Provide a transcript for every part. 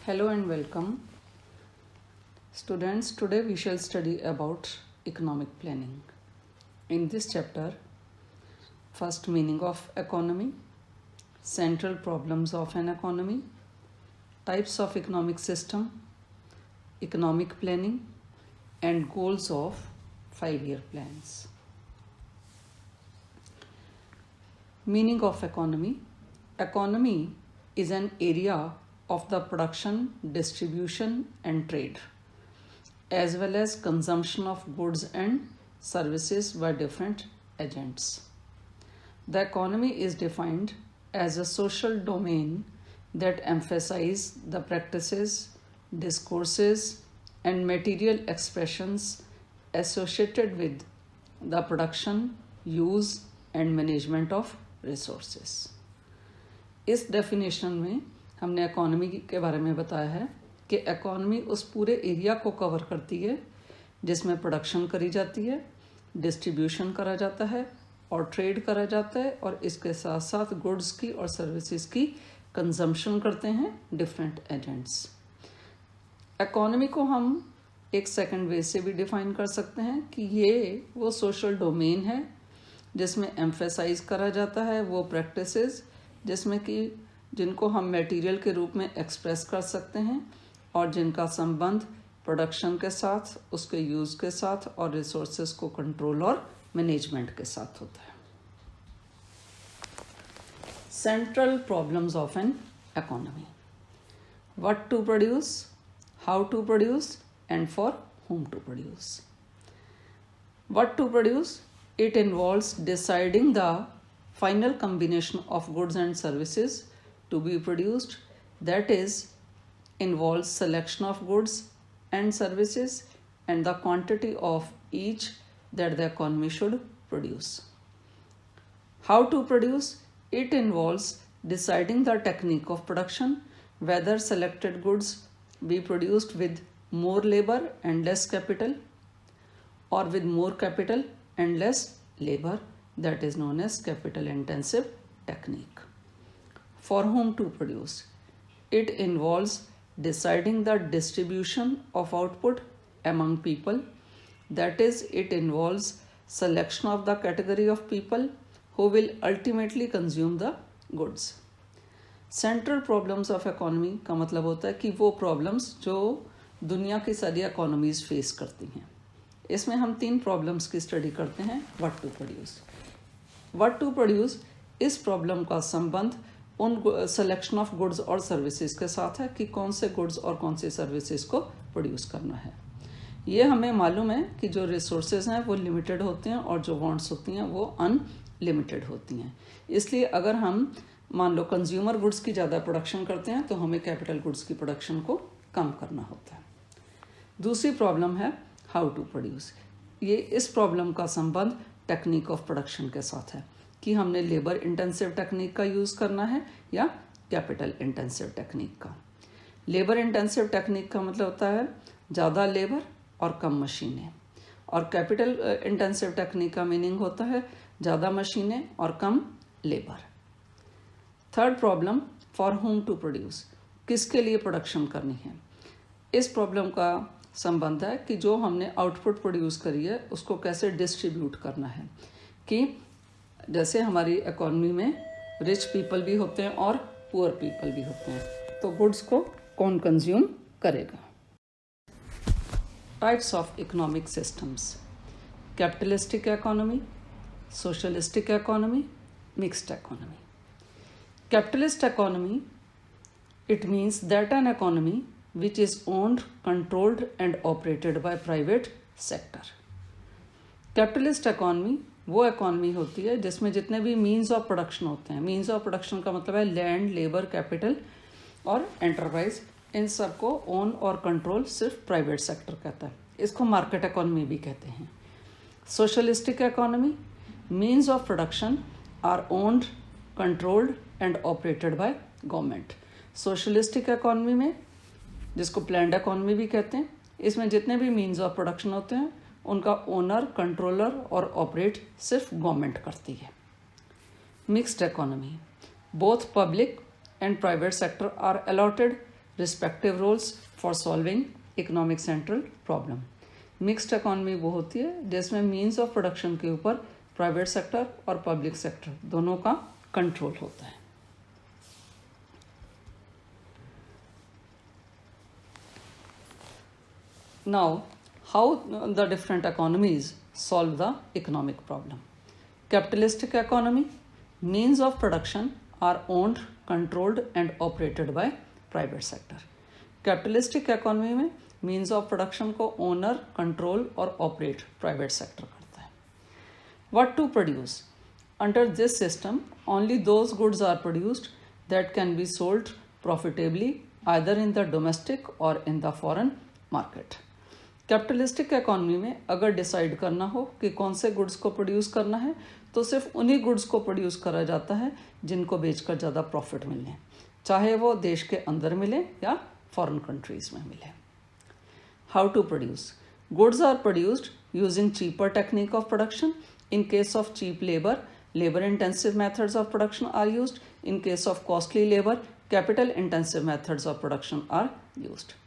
Hello and welcome. Students, today we shall study about economic planning. In this chapter, first meaning of economy, central problems of an economy, types of economic system, economic planning, and goals of 5-year plans. Meaning of economy. Economy is an area of the production, distribution and trade, as well as consumption of goods and services by different agents. The economy is defined as a social domain that emphasizes the practices, discourses and material expressions associated with the production, use and management of resources. इस definition में हमने economy के बारे में बताया है कि economy उस पूरे एरिया को कवर करती है जिसमें प्रोडक्शन करी जाती है, डिस्ट्रीब्यूशन करा जाता है और ट्रेड करा जाता है, और इसके साथ साथ गुड्स की और सर्विसेज की कंजम्पशन करते हैं डिफरेंट एजेंट्स। इकोनॉमी को हम एक सेकंड वे से भी डिफाइन कर सकते हैं कि ये वो सोशल डोमेन है जिसमें एम्फेसाइज करा जाता है वो प्रैक्टिसेस जिसमें कि जिनको हम मटेरियल के रूप में एक्सप्रेस कर सकते हैं और जिनका संबंध प्रोडक्शन के साथ, उसके यूज़ के साथ और रिसोर्सेज को कंट्रोल और मैनेजमेंट के साथ होता है। Central problems of an economy: what to produce, how to produce and for whom to produce. What to produce? It involves deciding the final combination of goods and services to be produced, that is, involves selection of goods and services and the quantity of each that the economy should produce. How to produce? It involves deciding the technique of production, whether selected goods be produced with more labor and less capital or with more capital and less labor, that is known as capital intensive technique. For whom to produce? It involves deciding the distribution of output among people, that is, it involves selection of the category of people who will ultimately consume the goods. Central problems of economy का मतलब होता है कि वो problems जो दुनिया की सारी इकोनॉमीज फेस करती हैं। इसमें हम 3 प्रॉब्लम्स की स्टडी करते हैं। What to produce. What to produce, इस प्रॉब्लम का संबंध उन सिलेक्शन ऑफ गुड्स और सर्विसेज के साथ है कि कौन से गुड्स और कौन से सर्विसेज को प्रोड्यूस करना है। ये हमें मालूम है कि जो रिसोर्सेज हैं वो लिमिटेड होते हैं और जो वांट्स होती हैं वो अनलिमिटेड होती हैं। इसलिए अगर हम मान लो कंज्यूमर गुड्स की ज़्यादा प्रोडक्शन करते हैं तो हमें कैपिटल गुड्स की प्रोडक्शन को कम करना होता है। दूसरी प्रॉब्लम है हाउ टू प्रोड्यूस। ये इस प्रॉब्लम का संबंध टेक्निक ऑफ प्रोडक्शन के साथ है कि हमने लेबर इंटेंसिव टेक्निक का यूज़ करना है या कैपिटल इंटेंसिव टेक्निक का। लेबर इंटेंसिव टेक्निक का मतलब होता है ज़्यादा लेबर और कम मशीनें, और कैपिटल इंटेंसिव टेक्निक का मीनिंग होता है ज़्यादा मशीनें और कम labour. Third problem, for whom to produce, किसके लिए प्रोडक्शन करनी है। इस प्रॉब्लम का संबंध है कि जो हमने आउटपुट प्रोड्यूस करी है उसको कैसे डिस्ट्रीब्यूट करना है, कि जैसे हमारी इकोनॉमी में रिच पीपल भी होते हैं और पुअर पीपल भी होते हैं, तो गुड्स को कौन कंज्यूम करेगा। Types of economic systems: capitalistic economy, socialistic economy, mixed economy. Capitalist economy, it means that an economy which is owned, controlled and operated by private sector. Capitalist economy वो economy होती है जिसमें जितने भी means of production होते हैं, means of production का मतलब है लैंड, लेबर, कैपिटल और एंटरप्राइज, इन सब को ओन और कंट्रोल सिर्फ प्राइवेट सेक्टर कहता है। इसको मार्केट इकोनॉमी भी कहते हैं। Socialistic economy, means of production are owned, controlled and operated by government. Socialistic economy में, जिसको प्लान्ड इकोनॉमी भी कहते हैं, इसमें जितने भी मीन्स ऑफ प्रोडक्शन होते हैं उनका ओनर, कंट्रोलर और ऑपरेट सिर्फ गवर्नमेंट करती है। Mixed economy, both public and private sector are allotted respective roles for solving economic central problem. Mixed economy वो होती है जिसमें मीन्स ऑफ प्रोडक्शन के ऊपर प्राइवेट सेक्टर और पब्लिक सेक्टर दोनों का कंट्रोल होता है। Now, how the different economies solve the economic problem? Capitalistic economy, means of production are owned, controlled and operated by private sector. Capitalistic economy में means of production को owner, control और operate private sector करता है। What to produce? Under this system, only those goods are produced that can be sold profitably either in the domestic or in the foreign market. Capitalistic economy में अगर decide करना हो कि कौन से goods को प्रोड्यूस करना है तो सिर्फ उन्हीं गुड्स को प्रोड्यूस करा जाता है जिनको बेचकर ज़्यादा प्रॉफिट मिले, चाहे वो देश के अंदर मिले या फॉरेन कंट्रीज में मिले। How to produce? Goods are produced using cheaper technique of production. In case of cheap labour intensive methods of production are used. In case of costly labour, capital intensive methods of production are used.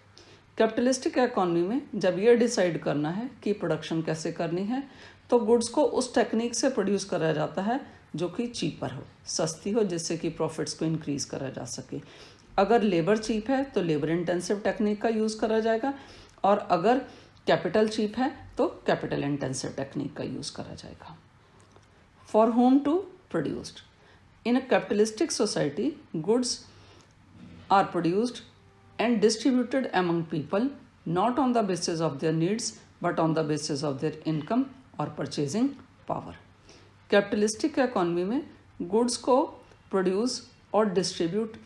Capitalistic economy में जब ये decide करना है कि production कैसे करनी है तो गुड्स को उस टेक्निक से प्रोड्यूस करा जाता है जो कि चीपर हो, सस्ती हो, जिससे कि प्रॉफिट्स को इंक्रीज करा जा सके। अगर लेबर चीप है तो लेबर इंटेंसिव टेक्निक का यूज़ करा जाएगा और अगर कैपिटल चीप है तो कैपिटल इंटेंसिव टेक्निक का यूज़ करा जाएगा। For whom to produced? In a capitalistic society goods are produced and distributed among people not on the basis of their needs but on the basis of their income or purchasing power. Capitalistic economy में goods को produce और distribute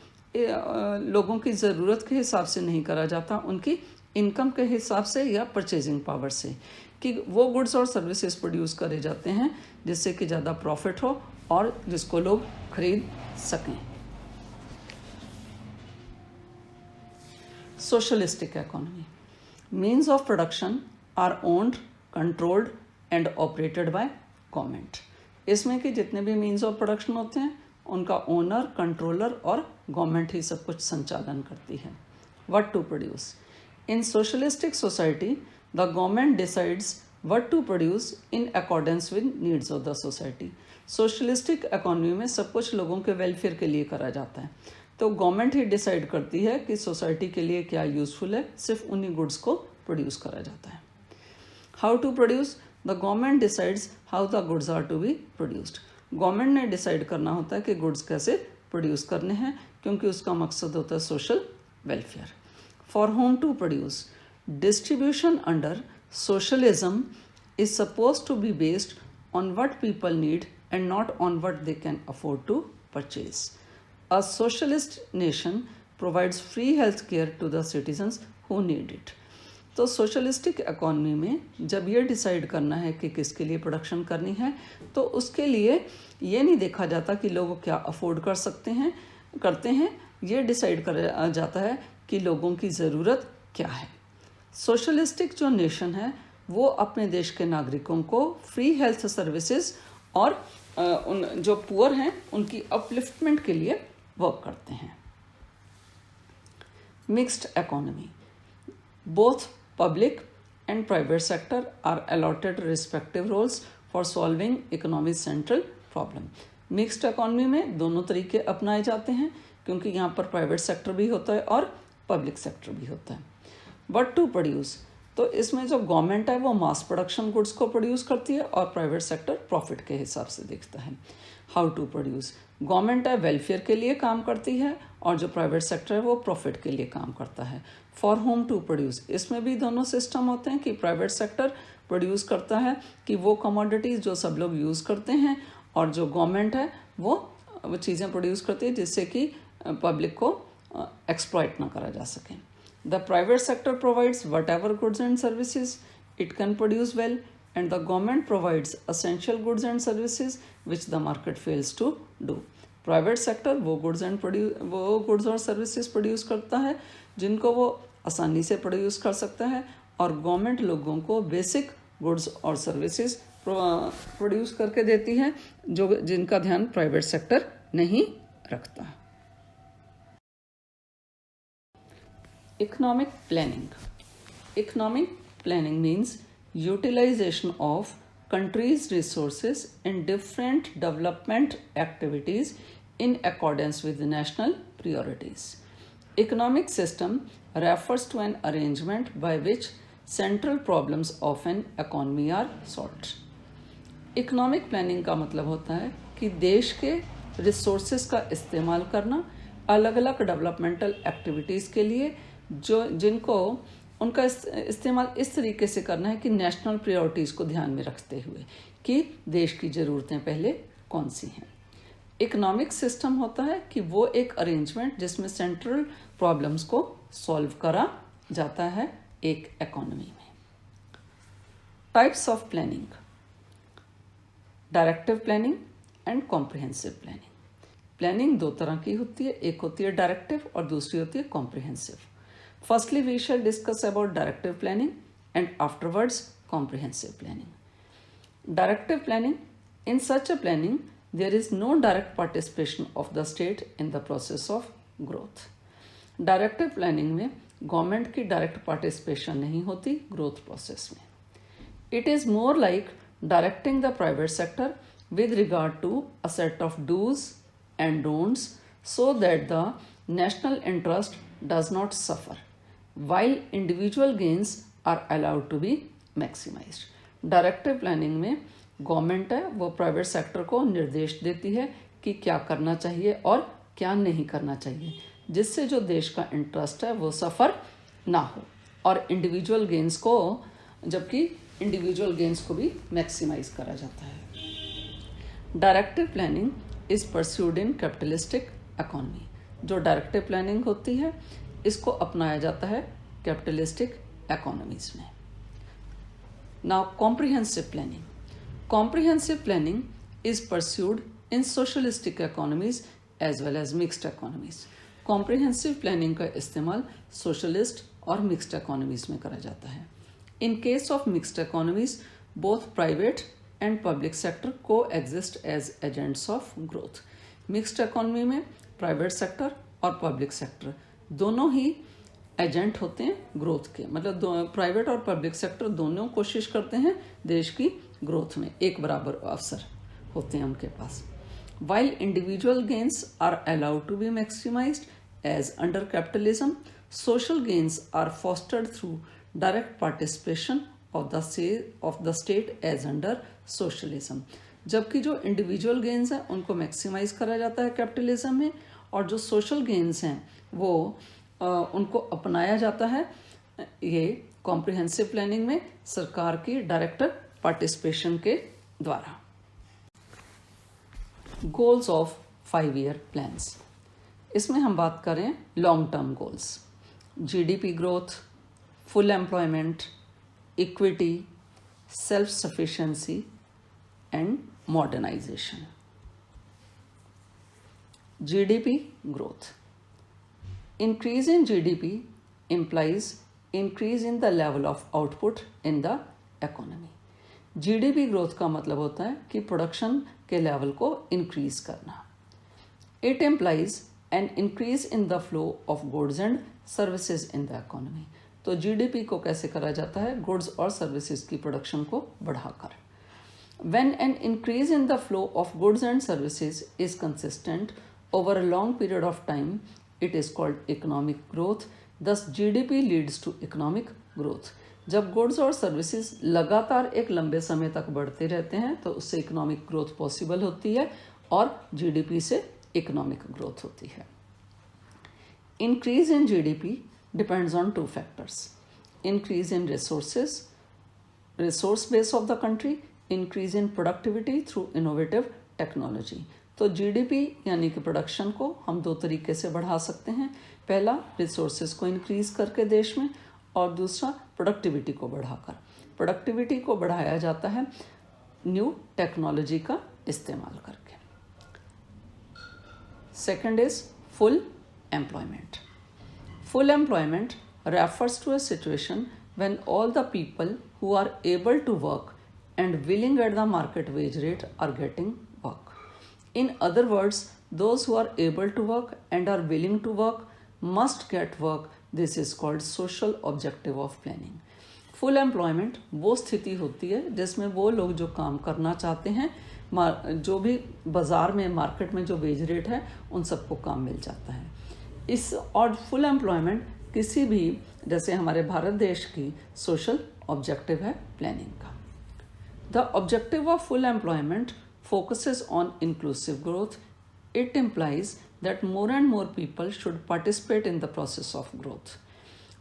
लोगों की ज़रूरत के हिसाब से नहीं करा जाता, उनकी इनकम के हिसाब से या परचेजिंग पावर से, कि वो गुड्स और सर्विसेज प्रोड्यूस करे जाते हैं जिससे कि ज़्यादा प्रॉफिट हो और जिसको लोग खरीद सकें। Socialistic economy, means of production are owned, controlled and operated by government. इसमें कि जितने भी means of production होते हैं उनका ओनर, कंट्रोलर और गवर्नमेंट ही सब कुछ संचालन करती है। What to produce? In socialistic society, the government decides what to produce in accordance with needs of the society. Socialistic economy में सब कुछ लोगों के वेलफेयर के लिए करा जाता है, तो गवर्नमेंट ही डिसाइड करती है कि सोसाइटी के लिए क्या यूज़फुल है, सिर्फ उन्हीं गुड्स को प्रोड्यूस करा जाता है। How to produce? The government decides how the goods are to be produced. Government ने डिसाइड करना होता है कि गुड्स कैसे प्रोड्यूस करने हैं, क्योंकि उसका मकसद होता है social welfare. For whom to produce? Distribution under socialism is suppose to be based on what people need and not on what they can afford to purchase. A socialist nation provides free health care to the citizens who need it. तो socialistic economy में जब ये decide करना है कि किसके लिए production करनी है तो उसके लिए ये नहीं देखा जाता कि लोग क्या अफोर्ड कर सकते हैं करते हैं, ये डिसाइड करा जाता है कि लोगों की ज़रूरत क्या है। सोशलिस्टिक जो नेशन है वो अपने देश के नागरिकों को फ्री हेल्थ सर्विसेज और उन जो पुअर हैं उनकी अपलिफ्टमेंट के लिए वर्क करते हैं। Mixed economy, both public and private sector are allotted respective roles for solving economic central problem. Mixed economy में दोनों तरीके अपनाए जाते हैं क्योंकि यहाँ पर प्राइवेट सेक्टर भी होता है और पब्लिक सेक्टर भी होता है। बट टू प्रोड्यूस, तो इसमें जो गवर्नमेंट है वो मास प्रोडक्शन गुड्स को प्रोड्यूस करती है और प्राइवेट सेक्टर प्रॉफिट के हिसाब से देखता है। How to produce? गवर्नमेंट है वेलफेयर के लिए काम करती है और जो प्राइवेट सेक्टर है वो प्रॉफिट के लिए काम करता है। फॉर होम टू प्रोड्यूस, इसमें भी दोनों सिस्टम होते हैं कि प्राइवेट सेक्टर प्रोड्यूस करता है कि वो कमोडिटीज़ जो सब लोग यूज़ करते हैं और जो गवर्नमेंट है वो चीज़ें प्रोड्यूस करती है जिससे कि पब्लिक को एक्सप्लॉइट ना करा जा सके। The private sector provides whatever goods and services it can produce well, and the government provides essential goods and services which the market fails to do. Private sector वो goods और services produce करता है जिनको वो आसानी से produce कर सकता है और government लोगों को basic goods और services produce करके देती है जो जिनका ध्यान private sector नहीं रखता। Economic planning. Economic planning means utilization of country's resources in different development activities in accordance with the national priorities. Economic system refers to an arrangement by which central problems of an economy are solved. Economic planning का मतलब होता है कि देश के resources का इस्तेमाल करना अलग अलग डेवलपमेंटल एक्टिविटीज़ के लिए, जो जिनको उनका इस्तेमाल इस तरीके से करना है कि नेशनल प्रायोरिटीज़ को ध्यान में रखते हुए कि देश की ज़रूरतें पहले कौन सी हैं। इकोनॉमिक सिस्टम होता है कि वो एक अरेंजमेंट जिसमें सेंट्रल प्रॉब्लम्स को सॉल्व करा जाता है एक इकोनॉमी में। Types of planning: directive planning and comprehensive planning. Planning दो तरह की होती है, एक होती है डायरेक्टिव और दूसरी होती है comprehensive. Firstly we shall discuss about directive planning and afterwards comprehensive planning. Directive planning: in such a planning there is no direct participation of the state in the process of growth. Directive planning में government की direct participation नहीं होती growth process में। It is more like directing the private sector with regard to a set of do's and don'ts so that the national interest does not suffer, while individual gains are allowed to be maximized. Directive planning में government है वो private sector को निर्देश देती है कि क्या करना चाहिए और क्या नहीं करना चाहिए, जिससे जो देश का इंटरेस्ट है वो सफ़र ना हो, और इंडिविजुअल गेंस को, जबकि इंडिविजुअल गेंस को भी मैक्सिमाइज करा जाता है। Directive planning is pursued in capitalistic economy. जो डायरेक्टिव प्लानिंग होती है इसको अपनाया जाता है कैपिटलिस्टिक इकोनॉमीज में। Now comprehensive planning. Comprehensive planning is pursued in socialistic economies as well as mixed economies. Comprehensive planning का इस्तेमाल सोशलिस्ट और मिक्स्ड इकोनॉमीज में करा जाता है। In case of mixed economies, both private and public sector coexist as agents of growth. Mixed economy में private sector और public sector दोनों ही एजेंट होते हैं ग्रोथ के, मतलब प्राइवेट और पब्लिक सेक्टर दोनों कोशिश करते हैं देश की ग्रोथ में, एक बराबर अवसर होते हैं उनके पास। While individual gains are allowed to be maximized as under capitalism, social gains are fostered through direct participation of the state as under socialism. जबकि जो इंडिविजुअल गेन्स हैं उनको मैक्सिमाइज करा जाता है कैपिटलिज्म में, और जो सोशल गेन्स हैं वो उनको अपनाया जाता है ये कॉम्प्रिहेंसिव प्लानिंग में सरकार की डायरेक्ट पार्टिसिपेशन के द्वारा। Goals of 5-year plans. इसमें हम बात करें long term goals: GDP growth, full employment, equity, self-sufficiency and modernization. GDP growth. Increase in GDP implies increase in the level of output in the economy. GDP growth का मतलब होता है कि production के लेवल को इंक्रीज करना। It implies an increase in the flow of goods and services in the economy. तो GDP को कैसे करा जाता है? गुड्स और सर्विसेज की प्रोडक्शन को बढ़ाकर। When an increase in the flow of goods and services is consistent over a long period of time, it is called economic growth. Thus, GDP leads to economic growth. जब goods और services लगातार एक लंबे समय तक बढ़ते रहते हैं तो उससे इकोनॉमिक ग्रोथ पॉसिबल होती है और जीडीपी से इकोनॉमिक ग्रोथ होती है। Increase in GDP depends on two factors: increase in resource base of the country, increase in productivity through innovative technology. तो जीडीपी यानी कि प्रोडक्शन को हम दो तरीके से बढ़ा सकते हैं। पहला रिसोर्सेज को इंक्रीज करके देश में, और दूसरा प्रोडक्टिविटी को बढ़ाकर। प्रोडक्टिविटी को बढ़ाया जाता है न्यू टेक्नोलॉजी का इस्तेमाल करके। Second is full employment. Full employment refers to a situation when all the people who are able to work and willing at the market wage rate are getting work. In other words, those who are able to work and are willing to work must get work this is called social objective of planning. Full employment वो स्थिति होती है जिसमें वो लोग जो काम करना चाहते हैं, जो भी बाज़ार में मार्केट में जो वेज रेट है उन सबको काम मिल जाता है। इस और फुल एम्प्लॉयमेंट किसी भी, जैसे हमारे भारत देश की सोशल ऑब्जेक्टिव है प्लानिंग का। The objective of full employment focuses on inclusive growth. It implies that more and more people should participate in the process of growth.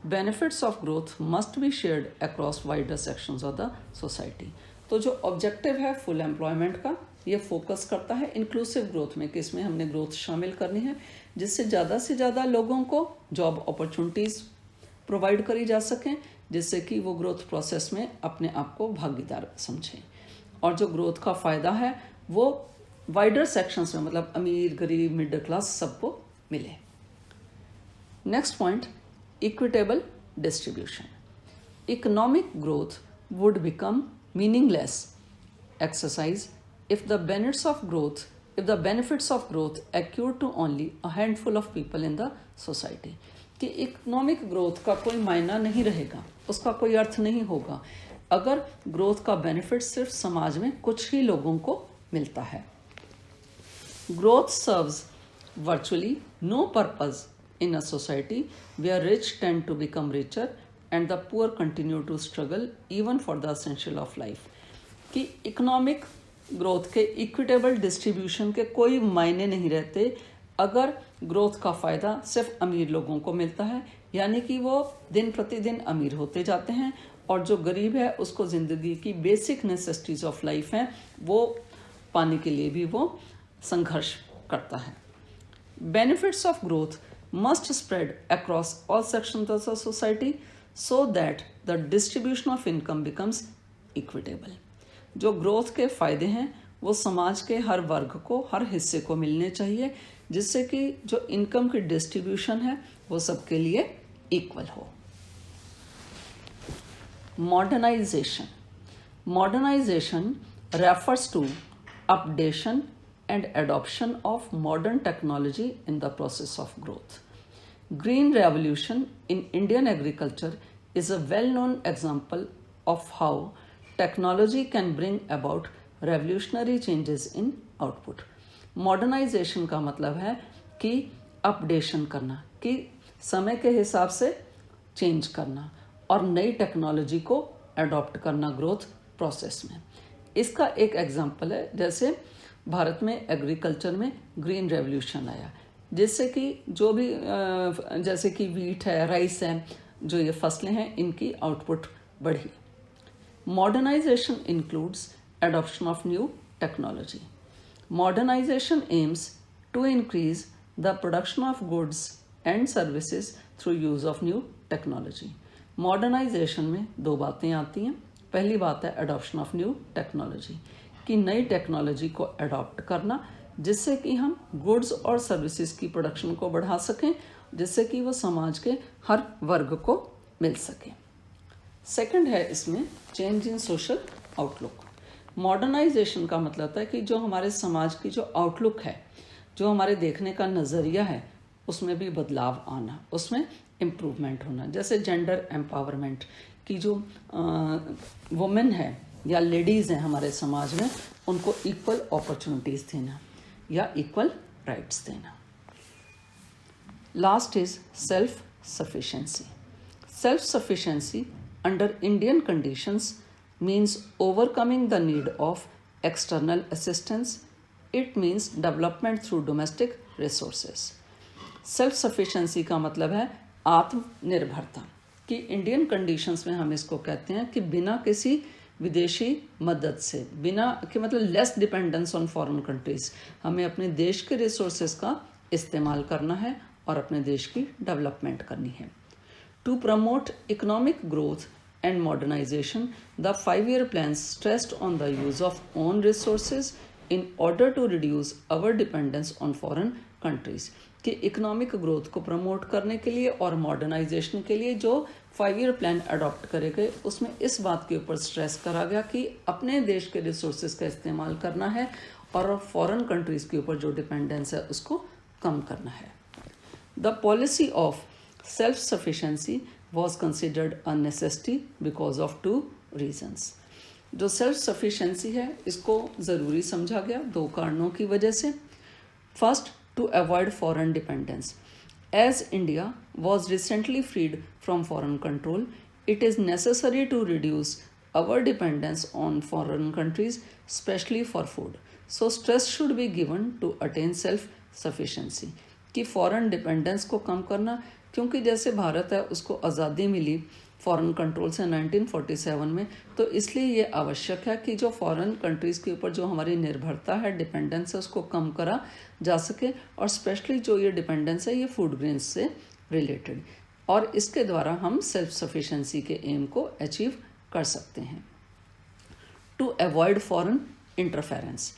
Benefits of growth must be shared across wider sections of the society. तो जो objective है full employment का, ये focus करता है inclusive growth में, कि इसमें हमने ग्रोथ शामिल करनी है जिससे ज़्यादा लोगों को जॉब अपॉर्चुनिटीज़ प्रोवाइड करी जा सकें, जिससे कि वो ग्रोथ प्रोसेस में अपने आप को भागीदार समझें। और जो ग्रोथ का फ़ायदा है वो वाइडर सेक्शंस में, मतलब अमीर गरीब मिडिल क्लास सबको मिले। Next point, equitable distribution. Economic growth would become meaningless exercise if the benefits of growth accrue to only a handful of people in the society। कि इकोनॉमिक ग्रोथ का कोई मायना नहीं रहेगा, उसका कोई अर्थ नहीं होगा अगर ग्रोथ का बेनिफिट सिर्फ समाज में कुछ ही लोगों को मिलता है। Growth serves virtually no purpose in a society where rich tend to become richer and the poor continue to struggle even for the essential of life। कि इकोनॉमिक ग्रोथ के इक्विटेबल डिस्ट्रीब्यूशन के कोई मायने नहीं रहते अगर ग्रोथ का फ़ायदा सिर्फ अमीर लोगों को मिलता है, यानी कि वो दिन प्रतिदिन अमीर होते जाते हैं और जो गरीब है उसको ज़िंदगी की बेसिक नेसेसिटीज़ ऑफ लाइफ हैं वो पाने के लिए भी वो संघर्ष करता है। Benefits of growth must spread across all sections of the society so that the distribution of income becomes equitable. जो ग्रोथ के फ़ायदे हैं वो समाज के हर वर्ग को, हर हिस्से को मिलने चाहिए, जिससे कि जो इनकम की डिस्ट्रीब्यूशन है वो सबके लिए इक्वल हो। Modernization refers to updation and adoption of modern technology in the process of growth. Green revolution in Indian agriculture is a well-known example of how technology can bring about revolutionary changes in output. Modernization का मतलब है कि updation करना, कि समय के हिसाब से चेंज करना और नई टेक्नोलॉजी को अडॉप्ट करना ग्रोथ प्रोसेस में। इसका एक एग्जांपल है, जैसे भारत में एग्रीकल्चर में ग्रीन रेवोल्यूशन आया, जिससे कि जो भी जैसे कि वीट है, राइस है, जो ये फसलें हैं, इनकी आउटपुट बढ़ी। Modernization includes adoption of new technology. Modernization aims to increase the production of goods and services through use of new technology. Modernization में दो बातें आती हैं। पहली बात है अडॉप्शन ऑफ न्यू टेक्नोलॉजी, कि नई टेक्नोलॉजी को अडॉप्ट करना जिससे कि हम गुड्स और सर्विसेज की प्रोडक्शन को बढ़ा सकें, जिससे कि वो समाज के हर वर्ग को मिल सके। सेकंड है इसमें change in social outlook. Modernization का मतलब होता है कि जो हमारे समाज की जो आउटलुक है, जो हमारे देखने का नज़रिया है, उसमें भी बदलाव आना, उसमें इम्प्रूवमेंट होना। जैसे जेंडर एम्पावरमेंट, की जो वुमेन है या लेडीज़ हैं हमारे समाज में, उनको इक्वल अपॉर्चुनिटीज़ देना या इक्वल राइट्स देना। Last is self sufficiency. Self sufficiency under Indian conditions means overcoming the need of external assistance. It means development through domestic resources. Self sufficiency का मतलब है आत्मनिर्भरता, कि इंडियन कंडीशंस में हम इसको कहते हैं कि बिना किसी विदेशी मदद से, बिना कि मतलब less dependence on foreign countries, हमें अपने देश के रिसोर्सेज का इस्तेमाल करना है और अपने देश की डेवलपमेंट करनी है। To promote economic growth and modernization, the 5-year plan stressed on the use of own resources in order to reduce our dependence on foreign countries। कि इकोनॉमिक ग्रोथ को प्रमोट करने के लिए और मॉडर्नाइजेशन के लिए जो 5-year प्लान अडॉप्ट करे गए, उसमें इस बात के ऊपर स्ट्रेस करा गया कि अपने देश के रिसोर्सेज का इस्तेमाल करना है और फॉरेन कंट्रीज़ के ऊपर जो डिपेंडेंस है उसको कम करना है। The policy of self sufficiency was considered a necessity because of 2 reasons. जो सेल्फ सफिशेंसी है इसको ज़रूरी समझा गया 2 कारणों की वजह से। First, to avoid foreign dependence. As India was recently freed from foreign control, it is necessary to reduce our dependence on foreign countries, especially for food. So stress should be given to attain self-sufficiency कि foreign dependence को कम करना, क्योंकि जैसे भारत है उसको आज़ादी मिली foreign control से 1947 में, तो इसलिए ये आवश्यक है कि जो फॉरेन कंट्रीज़ के ऊपर जो हमारी निर्भरता है, डिपेंडेंस है, उसको कम करा जा सके। और स्पेशली जो ये डिपेंडेंस है ये फूड ग्रेन्स से रिलेटेड, और इसके द्वारा हम सेल्फ सफिशेंसी के एम को अचीव कर सकते हैं। To avoid foreign interference,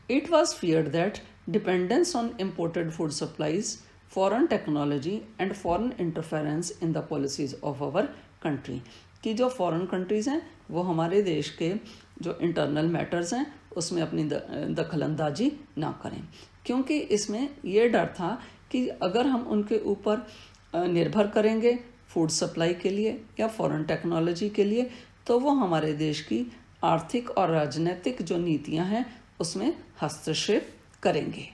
it was feared that dependence on imported food supplies, foreign technology and foreign interference in the policies of our country, कि जो फॉरेन कंट्रीज़ हैं वो हमारे देश के जो इंटरनल मैटर्स हैं उसमें अपनी दखलंदाजी ना करें, क्योंकि इसमें ये डर था कि अगर हम उनके ऊपर निर्भर करेंगे फूड सप्लाई के लिए या फॉरेन टेक्नोलॉजी के लिए, तो वो हमारे देश की आर्थिक और राजनीतिक जो नीतियां हैं उसमें हस्तक्षेप करेंगे।